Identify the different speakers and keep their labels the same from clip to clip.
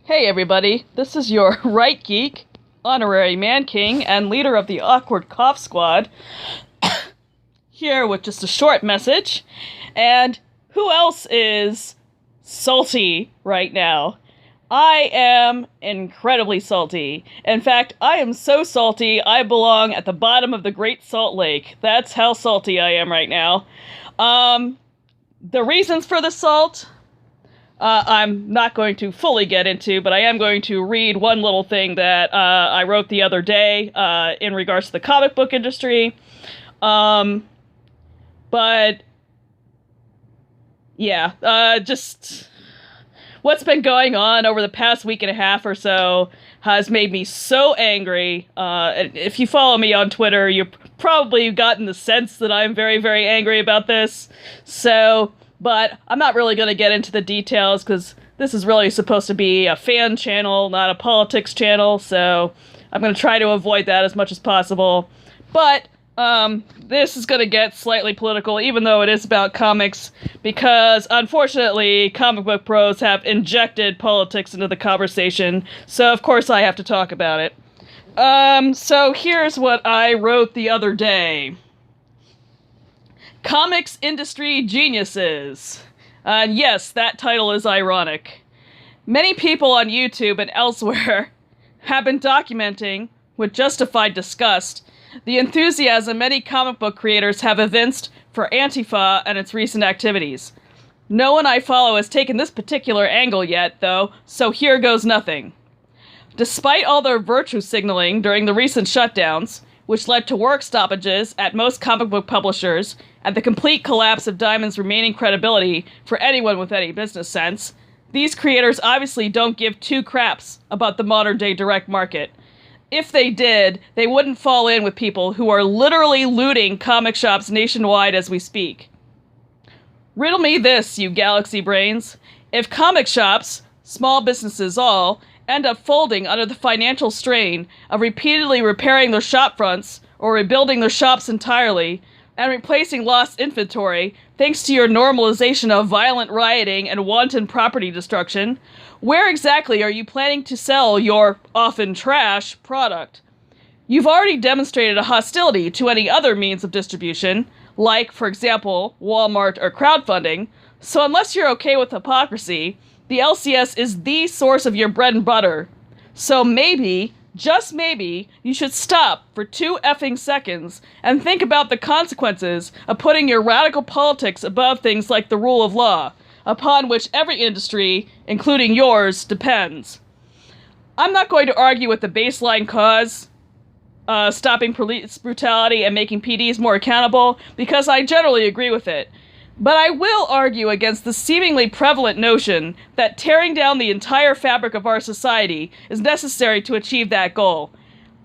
Speaker 1: Hey everybody, this is your Right Geek, Honorary Man King, and leader of the Awkward Cough Squad, here with just a short message. And who else is salty right now? I am incredibly salty. In fact, I am so salty I belong at the bottom of the Great Salt Lake. That's how salty I am right now. The reasons for the salt, I'm not going to fully get into, but I am going to read one little thing that I wrote the other day in regards to the comic book industry. But yeah, just what's been going on over the past week and a half or so has made me so angry. If you follow me on Twitter, you've probably gotten the sense that I'm very, very angry about this. But I'm not really going to get into the details because this is really supposed to be a fan channel, not a politics channel, so I'm going to try to avoid that as much as possible. But this is going to get slightly political, even though it is about comics, because unfortunately, comic book pros have injected politics into the conversation, so of course I have to talk about it. So here's what I wrote the other day. Comics Industry Geniuses. Yes, that title is ironic. Many people on YouTube and elsewhere have been documenting, with justified disgust, the enthusiasm many comic book creators have evinced for Antifa and its recent activities. No one I follow has taken this particular angle yet, though, so here goes nothing. Despite all their virtue signaling during the recent shutdowns, which led to work stoppages at most comic book publishers and the complete collapse of Diamond's remaining credibility for anyone with any business sense, these creators obviously don't give two craps about the modern-day direct market. If they did, they wouldn't fall in with people who are literally looting comic shops nationwide as we speak. Riddle me this, you galaxy brains. If comic shops, small businesses all, end up folding under the financial strain of repeatedly repairing their shop fronts or rebuilding their shops entirely and replacing lost inventory thanks to your normalization of violent rioting and wanton property destruction, where exactly are you planning to sell your often trash product? You've already demonstrated a hostility to any other means of distribution, like, for example, Walmart or crowdfunding, so unless you're okay with hypocrisy, the LCS is the source of your bread and butter. So maybe, just maybe, you should stop for 2 effing seconds and think about the consequences of putting your radical politics above things like the rule of law, upon which every industry, including yours, depends. I'm not going to argue with the baseline cause, stopping police brutality and making PDs more accountable, because I generally agree with it. But I will argue against the seemingly prevalent notion that tearing down the entire fabric of our society is necessary to achieve that goal.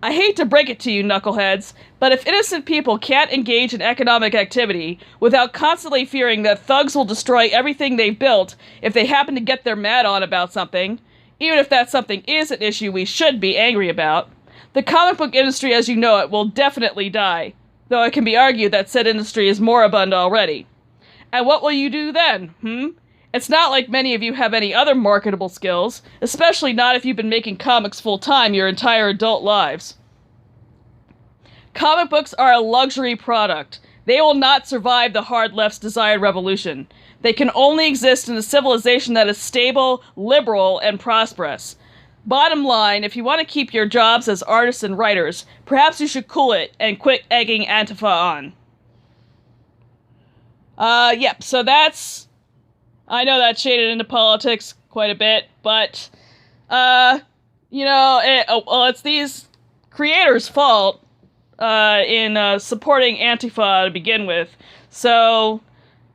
Speaker 1: I hate to break it to you, knuckleheads, but if innocent people can't engage in economic activity without constantly fearing that thugs will destroy everything they've built if they happen to get their mad on about something, even if that something is an issue we should be angry about, the comic book industry as you know it will definitely die, though it can be argued that said industry is moribund already. And what will you do then, It's not like many of you have any other marketable skills, especially not if you've been making comics full-time your entire adult lives. Comic books are a luxury product. They will not survive the hard left's desired revolution. They can only exist in a civilization that is stable, liberal, and prosperous. Bottom line, if you want to keep your jobs as artists and writers, perhaps you should cool it and quit egging Antifa on. Yep, so that's... I know that shaded into politics quite a bit, but, it's these creators' fault, in, supporting Antifa to begin with. So,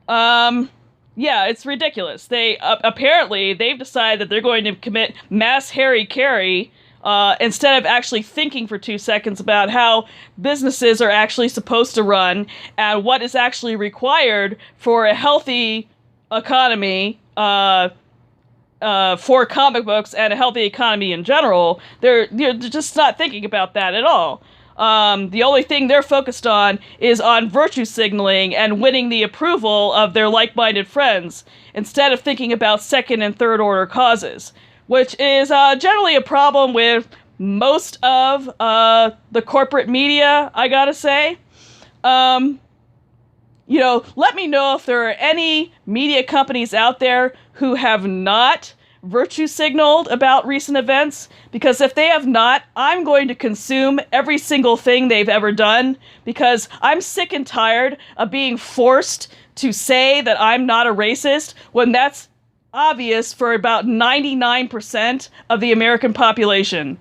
Speaker 1: yeah, it's ridiculous. Apparently, they've decided that they're going to commit mass hara-kiri, instead of actually thinking for 2 seconds about how businesses are actually supposed to run and what is actually required for a healthy economy for comic books and a healthy economy in general. They're just not thinking about that at all. The only thing they're focused on is on virtue signaling and winning the approval of their like-minded friends, instead of thinking about second and third order causes. which is generally a problem with most of the corporate media, I gotta say. Let me know if there are any media companies out there who have not virtue signaled about recent events, because if they have not, I'm going to consume every single thing they've ever done, because I'm sick and tired of being forced to say that I'm not a racist when that's obvious for about 99% of the American population.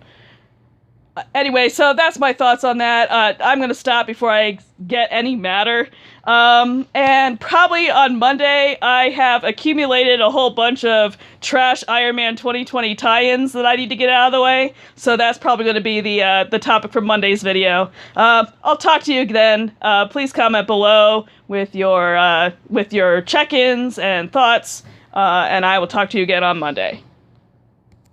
Speaker 1: Anyway, so that's my thoughts on that. I'm going to stop before I get any madder. And probably on Monday, I have accumulated a whole bunch of trash Iron Man 2020 tie-ins that I need to get out of the way. So that's probably going to be the topic for Monday's video. I'll talk to you then. Please comment below with your check-ins and thoughts. And I will talk to you again on Monday.